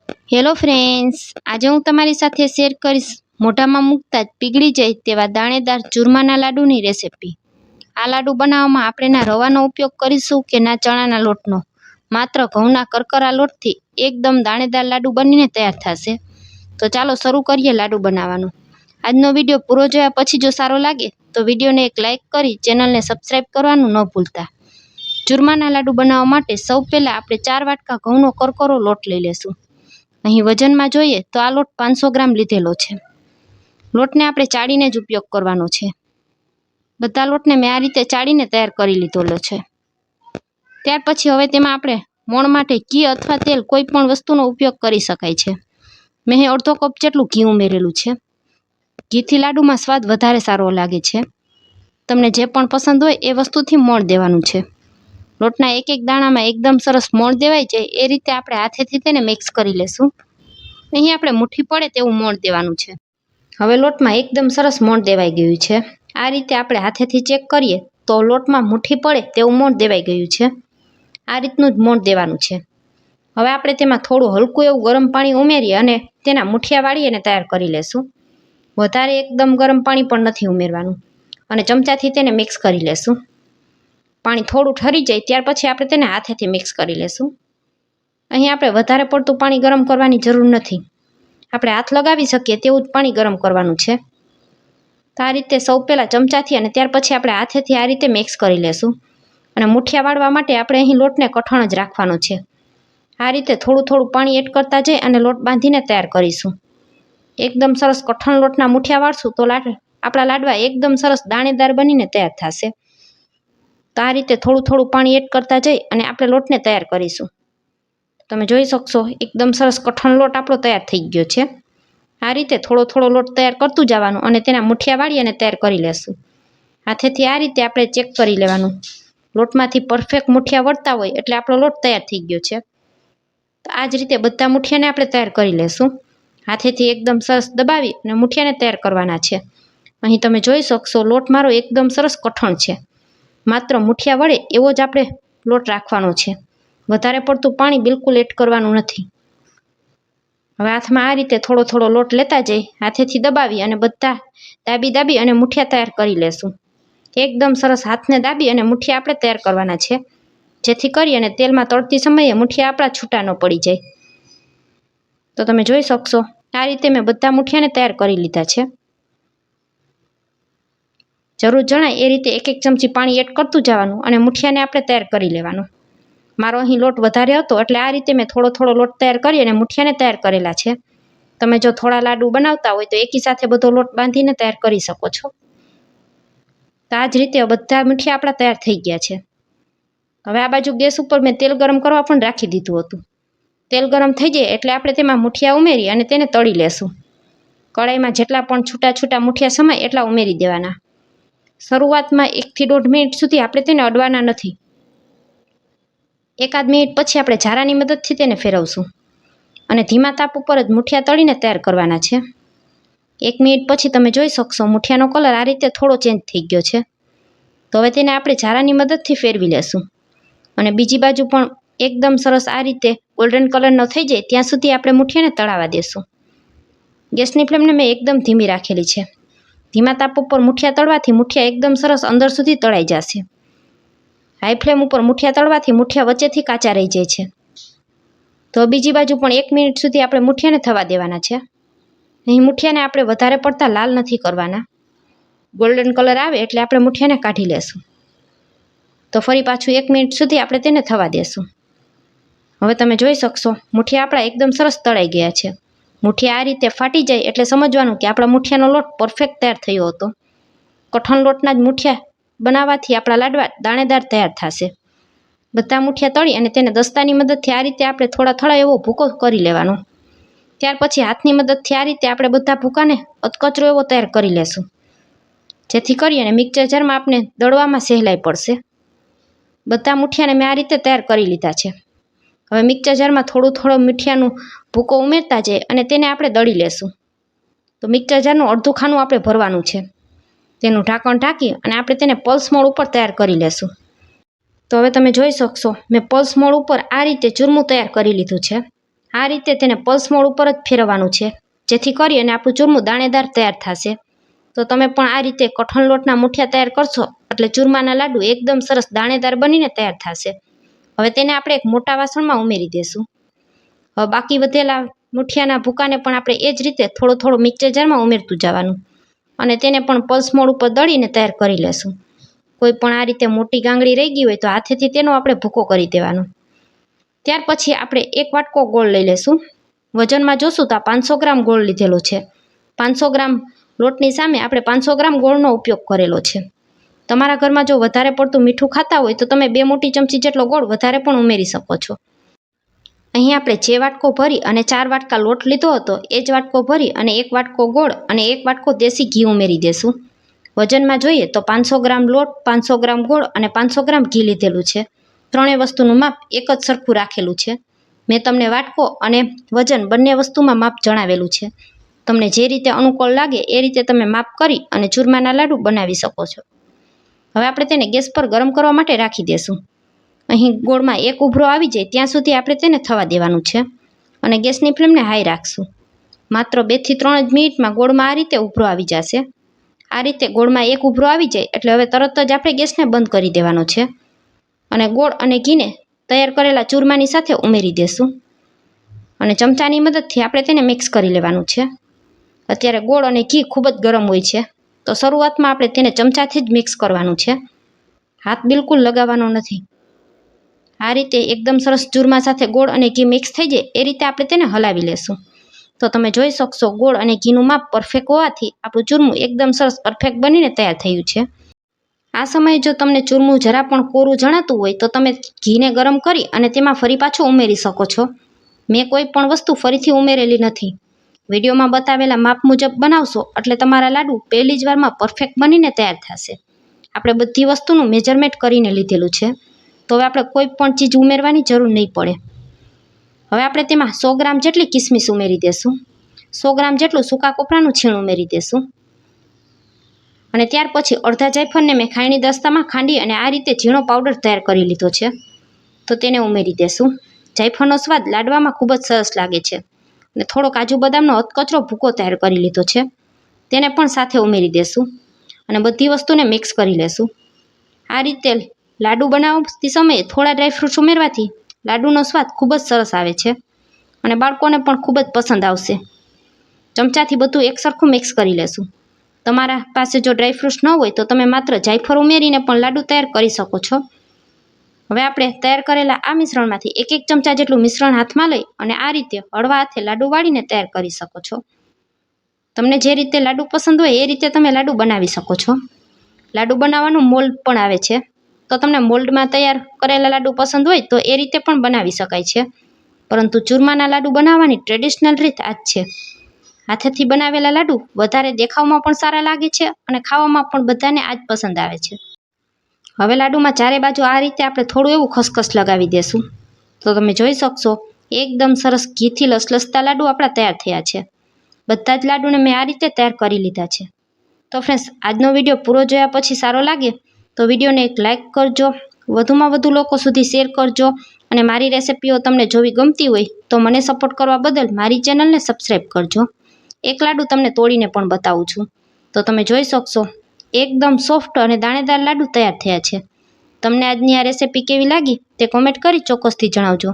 Hello friends, આજે હું તમારી સાથે શેર કરીશ મોઢામાં મૂકતા જ પીગળી જાય તેવા દાણેદાર ચૂરમાના લાડુની રેસિપી। આ લાડુ બનાવવામાં આપણે ના રવાનો ઉપયોગ કરીશું કે ના ચણાના લોટનો। માત્ર ઘઉંના કરકરા લોટથી એકદમ દાણેદાર લાડુ બનીને તૈયાર થશે। તો ચાલો શરૂ કરીએ લાડુ બનાવવાનું। આજનો વિડીયો પૂરો જોયા પછી જો સારો લાગે તો વિડીયોને એક લાઇક કરી ચેનલને સબસ્ક્રાઇબ કરવાનું ન ભૂલતા। ચૂરમાના લાડુ બનાવવા માટે સૌ પહેલાં આપણે 4 વાટકા ઘઉંનો કરકરો લોટ લઈ લેશું। અહીં વજનમાં જોઈએ તો આ લોટ 500 ગ્રામ લીધેલો છે। લોટને આપણે ચાળીને જ ઉપયોગ કરવાનો છે। બધા લોટને મેં આ રીતે ચાળીને તૈયાર કરી લીધેલો છે। ત્યાર પછી હવે તેમાં આપણે મોણ માટે ઘી અથવા તેલ કોઈ પણ વસ્તુનો ઉપયોગ કરી શકાય છે। મેં અહીં અડધો કપ જેટલું ઘી ઉમેરેલું છે। ઘીથી લાડુમાં સ્વાદ વધારે સારો લાગે છે। તમને જે પણ પસંદ હોય એ વસ્તુથી મોણ દેવાનું છે। લોટના એક એક દાણામાં એકદમ સરસ મોણ દેવાઈ જાય એ રીતે આપણે હાથેથી તેને મિક્સ કરી લેશું। અહીં આપણે મુઠ્ઠી પડે તેવું મોણ દેવાનું છે। હવે લોટમાં એકદમ સરસ મોણ દેવાઈ ગયું છે। આ રીતે આપણે હાથેથી ચેક કરીએ તો લોટમાં મુઠ્ઠી પડે તેવું મોણ દેવાઈ ગયું છે। આ રીતનું જ મોણ દેવાનું છે। હવે આપણે તેમાં થોડું હલકું એવું ગરમ પાણી ઉમેરી અને તેના મુઠિયા વાળી અને તૈયાર કરી લેશું। વધારે એકદમ ગરમ પાણી પણ નથી ઉમેરવાનું અને ચમચાથી તેને મિક્સ કરી લેશું। પાણી થોડું ઠરી જાય ત્યાર પછી આપણે તેને હાથેથી મિક્સ કરી લેશું। અહીં આપણે વધારે પડતું પાણી ગરમ કરવાની જરૂર નથી। આપણે હાથ લગાવી શકીએ તેવું જ પાણી ગરમ કરવાનું છે। તો આ રીતે સૌ પહેલાં ચમચાથી અને ત્યાર પછી આપણે હાથેથી આ રીતે મિક્સ કરી લેશું અને મુઠિયા વાળવા માટે આપણે અહીં લોટને કઠણ જ રાખવાનો છે। આ રીતે થોડું થોડું પાણી એડ કરતા જઈ અને લોટ બાંધીને તૈયાર કરીશું। એકદમ સરસ કઠણ લોટના મુઠિયા વાળશું તો આપણા લાડવા એકદમ સરસ દાણેદાર બનીને તૈયાર થશે। તો આ રીતે થોડું થોડું પાણી એડ કરતા જઈ અને આપણે લોટને તૈયાર કરીશું। તમે જોઈ શકશો એકદમ સરસ કઠણ લોટ આપણો તૈયાર થઈ ગયો છે। આ રીતે થોડો થોડો લોટ તૈયાર કરતું જવાનું અને તેના મુઠિયા વાળી અને તૈયાર કરી લેશું। હાથેથી આ રીતે આપણે ચેક કરી લેવાનું। લોટમાંથી પરફેક્ટ મુઠિયા વળતા હોય એટલે આપણો લોટ તૈયાર થઈ ગયો છે। તો આ જ રીતે બધા મુઠિયાને આપણે તૈયાર કરી લેશું। હાથેથી એકદમ સરસ દબાવી અને મુઠિયાને તૈયાર કરવાના છે। અહીં તમે જોઈ શકશો લોટ મારો એકદમ સરસ કઠણ છે। માત્ર મુઠિયા વળે એવો જ આપણે લોટ રાખવાનો છે। વધારે પડતું પાણી બિલકુલ એડ કરવાનું નથી। હવે હાથમાં આ રીતે થોડો થોડો લોટ લેતા જઈ હાથેથી દબાવી અને બધા દાબી અને મુઠિયા તૈયાર કરી લેશું। એકદમ સરસ હાથને દાબી અને મુઠિયા આપણે તૈયાર કરવાના છે। જેથી કરી અને તેલમાં તળતી સમયે મુઠિયા આપણા છૂટા ન પડી જાય। તો તમે જોઈ શકશો આ રીતે મેં બધા મુઠિયાને તૈયાર કરી લીધા છે। જરૂર જણાય એ રીતે એક એક ચમચી પાણી એડ કરતું જવાનું અને મુઠિયાને આપણે તૈયાર કરી લેવાનું। મારો અહીં લોટ વધારે હતો એટલે આ રીતે મેં થોડો થોડો લોટ તૈયાર કરી અને મુઠિયાને તૈયાર કરેલા છે। તમે જો થોડા લાડુ બનાવતા હોય તો એકી સાથે બધો લોટ બાંધીને તૈયાર કરી શકો છો। તો આ જ રીતે બધા મુઠિયા આપણા તૈયાર થઈ ગયા છે। હવે આ બાજુ ગેસ ઉપર મેં તેલ ગરમ કરવા પણ રાખી દીધું હતું। તેલ ગરમ થઈ જાય એટલે આપણે તેમાં મુઠિયા ઉમેરી અને તેને તળી લેશું। કઢાઈમાં જેટલા પણ છૂટા છૂટા મુઠિયા સમાય એટલા ઉમેરી દેવાના। શરૂઆતમાં 1 થી 1.5 મિનિટ સુધી આપણે તેને અડવાના નથી। એકાદ મિનિટ પછી આપણે ઝારાની મદદથી તેને ફેરવશું અને ધીમા તાપ ઉપર જ મુઠિયા તળીને તૈયાર કરવાના છે। 1 મિનિટ પછી તમે જોઈ શકશો મુઠિયાનો કલર આ રીતે થોડો ચેન્જ થઈ ગયો છે। તો હવે તેને આપણે ઝારાની મદદથી ફેરવી લેશું અને બીજી બાજુ પણ એકદમ સરસ આ રીતે ગોલ્ડન કલરનો થઈ જાય ત્યાં સુધી આપણે મુઠિયાને તળાવવા દેશું। ગેસની ફ્લેમને મેં એકદમ ધીમી રાખેલી છે। ધીમા તાપ ઉપર મુઠિયા તળવાથી મુઠિયા એકદમ સરસ અંદર સુધી તળાઈ જશે। હાઈ ફ્લેમ ઉપર મુઠિયા તળવાથી મુઠિયા વચ્ચેથી કાચા રહી જાય છે। તો બીજી બાજુ પણ 1 મિનિટ સુધી આપણે મુઠિયાને થવા દેવાના છે। અહીં મુઠિયાને આપણે વધારે પડતા લાલ નથી કરવાના। ગોલ્ડન કલર આવે એટલે આપણે મુઠિયાને કાઢી લેશું। તો ફરી પાછું 1 મિનિટ સુધી આપણે તેને થવા દેશું। હવે તમે જોઈ શકશો મુઠિયા આપણા એકદમ સરસ તળાઈ ગયા છે। મુઠિયા આ રીતે ફાટી જાય એટલે સમજવાનું કે આપણા મુઠિયાનો લોટ પરફેક્ટ તૈયાર થયો હતો। કઠણ લોટના જ મુઠિયા બનાવવાથી આપણા લાડવા દાણેદાર તૈયાર થશે। બધા મુઠિયા તળી અને તેને દસ્તાની મદદથી આ રીતે આપણે થોડા એવો ભૂકો કરી લેવાનો। ત્યાર પછી હાથની મદદથી આ રીતે આપણે બધા ભૂકાને અધકચરો એવો તૈયાર કરી લેશું। જેથી કરી અને મિક્સર જારમાં આપણે દળવામાં સહેલાઈ પડશે। બધા મુઠિયાને મેં આ રીતે તૈયાર કરી લીધા છે। હવે મિક્સર જારમાં થોડું મુઠિયાનું ભૂકો ઉમેરતા જઈએ અને તેને આપણે દળી લેશું। તો મિક્સર જારનું અડધું ખાનું આપણે ભરવાનું છે। તેનું ઢાંકણ ઢાંકી અને આપણે તેને પલ્સ મોડ ઉપર તૈયાર કરી લેશું। તો હવે તમે જોઈ શકશો મેં પલ્સ મોડ ઉપર આ રીતે ચૂરમું તૈયાર કરી લીધું છે। આ રીતે તેને પલ્સ મોડ ઉપર જ ફેરવવાનું છે, જેથી કરી અને આપણું ચૂરમું દાણેદાર તૈયાર થશે. તો તમે પણ આ રીતે કઠણ લોટના મુઠિયા તૈયાર કરશો એટલે ચૂરમાના લાડુ એકદમ સરસ દાણેદાર બનીને તૈયાર થશે. હવે તેને આપણે એક મોટા વાસણમાં ઉમેરી દઈશું. હવે બાકી વધેલા મુઠિયાના ભૂકાને પણ આપણે એ જ રીતે થોડો થોડો મિક્સર જારમાં ઉમેરતું જવાનું અને તેને પણ પલ્સ મોડ ઉપર દળીને તૈયાર કરી લેશું. કોઈ પણ આ રીતે મોટી ગાંગડી રહી ગઈ હોય તો હાથેથી તેનો આપણે ભૂકો કરી દેવાનો. ત્યાર પછી આપણે એક વાટકો ગોળ લઈ લેશું. વજનમાં જોશું તો 500 ગ્રામ ગોળ લીધેલો છે. 500 ગ્રામ લોટની સામે આપણે 500 ગ્રામ ગોળનો ઉપયોગ કરેલો છે. તમારા ઘરમાં જો વધારે પડતું મીઠું ખાતા હોય તો તમે 2 મોટી ચમચી જેટલો ગોળ વધારે પણ ઉમેરી શકો છો. અહીં આપણે જે વાટકો ભરી અને 4 વાટકા લોટ લીધો હતો એ જ વાટકો ભરી અને 1 વાટકો ગોળ અને 1 વાટકો દેશી ઘી ઉમેરી દેશું. વજનમાં જોઈએ તો 500 ગ્રામ લોટ, 500 ગ્રામ ગોળ અને 500 ગ્રામ ઘી લીધેલું છે. ત્રણેય વસ્તુનું માપ એક જ સરખું રાખેલું છે. મેં તમને વાટકો અને વજન બંને વસ્તુમાં માપ જણાવેલું છે. તમને જે રીતે અનુકૂળ લાગે એ રીતે તમે માપ કરી અને ચૂરમાના લાડુ બનાવી શકો છો. હવે આપણે તેને ગેસ પર ગરમ કરવા માટે રાખી દેશું. અહીં ગોળમાં એક ઉભરો આવી જાય ત્યાં સુધી આપણે તેને થવા દેવાનું છે અને ગેસની ફ્લેમને હાઈ રાખશું. માત્ર 2 થી 3 જ મિનિટમાં ગોળમાં આ રીતે ઉભરો આવી જશે. આ રીતે ગોળમાં એક ઉભરો આવી જાય એટલે હવે તરત જ આપણે ગેસને બંધ કરી દેવાનો છે અને ગોળ અને ઘીને તૈયાર કરેલા ચૂરમાની સાથે ઉમેરી દેશું અને ચમચાની મદદથી આપણે તેને મિક્સ કરી લેવાનું છે. અત્યારે ગોળ અને ઘી ખૂબ જ ગરમ હોય છે, તો શરૂઆતમાં આપણે તેને ચમચાથી જ મિક્સ કરવાનું છે, હાથ બિલકુલ લગાવવાનો નથી. આ રીતે એકદમ સરસ ચૂરમા સાથે ગોળ અને ઘી મિક્સ થઈ જાય એ રીતે આપણે તેને હલાવી લેશું. તો તમે જોઈ શકશો ગોળ અને ઘીનું માપ પરફેક્ટ હોવાથી આપણું ચૂરમું એકદમ સરસ પરફેક્ટ બનીને તૈયાર થયું છે. આ સમયે જો તમને ચૂરમું જરા પણ કોરું જણાતું હોય તો તમે ઘીને ગરમ કરી અને તેમાં ફરી પાછું ઉમેરી શકો છો. મેં કોઈ પણ વસ્તુ ફરીથી ઉમેરેલી નથી. વિડીયોમાં બતાવેલા માપ મુજબ બનાવશો એટલે તમારા લાડુ પહેલી જ વારમાં પરફેક્ટ બનીને તૈયાર થશે. આપણે બધી વસ્તુનું મેજરમેન્ટ કરીને લીધેલું છે, તો હવે આપણે કોઈ પણ ચીજ ઉમેરવાની જરૂર નહીં પડે. હવે આપણે તેમાં 100 ગ્રામ જેટલી કિસમિસ ઉમેરી દેશું. 100 ગ્રામ જેટલું સૂકા કોપરાનું છીણ ઉમેરી દેશું અને ત્યાર પછી અડધા જાયફળને મેં ખાયણી દસ્તામાં ખાંડી અને આ રીતે ઝીણો પાવડર તૈયાર કરી લીધો છે, તો તેને ઉમેરી દેશું. જાયફળનો સ્વાદ લાડવામાં ખૂબ જ સરસ લાગે છે અને થોડો કાજુ બદામનો અધકચરો ભૂકો તૈયાર કરી લીધો છે, તેને પણ સાથે ઉમેરી દેશું અને બધી વસ્તુને મિક્સ કરી લેશું. આ રીતે લાડુ બનાવતી સમયે થોડા ડ્રાયફ્રૂટ્સ ઉમેરવાથી લાડુનો સ્વાદ ખૂબ જ સરસ આવે છે અને બાળકોને પણ ખૂબ જ પસંદ આવશે. ચમચાથી બધું એકસરખું મિક્સ કરી લેશું. તમારા પાસે જો ડ્રાયફ્રૂટ્સ ન હોય તો તમે માત્ર જાયફળ ઉમેરીને પણ લાડુ તૈયાર કરી શકો છો. હવે આપણે તૈયાર કરેલા આ મિશ્રણમાંથી 1 ચમચા જેટલું મિશ્રણ હાથમાં લઈ અને આ રીતે હળવા હાથે લાડુ વાળીને તૈયાર કરી શકો છો. તમને જે રીતે લાડુ પસંદ હોય એ રીતે તમે લાડુ બનાવી શકો છો. લાડુ બનાવવાનું મોલ્ડ પણ આવે છે, તો તમને મોલ્ડમાં તૈયાર કરેલા લાડુ પસંદ હોય તો એ રીતે પણ બનાવી શકાય છે, પરંતુ ચૂરમાના લાડુ બનાવવાની ટ્રેડિશનલ રીત આ જ છે. હાથેથી બનાવેલા લાડુ વધારે દેખાવમાં પણ સારા લાગે છે અને ખાવામાં પણ બધાને આ જ પસંદ આવે છે. હવે લાડુમાં ચારે બાજુ આ રીતે આપણે થોડું એવું ખસખસ લગાવી દેશું, તો તમે જોઈ શકશો એકદમ સરસ ઘીથી લસલસતા લાડુ આપણા તૈયાર થયા છે. બધા જ લાડુને મેં આ રીતે તૈયાર કરી લીધા છે. તો ફ્રેન્ડ્સ, આજનો વિડીયો પૂરો જોયા પછી સારો લાગે તો વિડીયોને એક લાઇક કરજો, વધુમાં વધુ લોકો સુધી શેર કરજો અને મારી રેસિપીઓ તમને જોવી ગમતી હોય તો મને સપોર્ટ કરવા બદલ મારી ચેનલને સબસ્ક્રાઈબ કરજો. એક લાડુ તમને તોડીને પણ બતાવું છું, તો તમે જોઈ શકશો એકદમ સોફ્ટ અને દાણેદાર લાડુ તૈયાર થયા છે. તમને આજની આ રેસિપી કેવી લાગી તે કોમેન્ટ કરી ચોક્કસથી જણાવજો.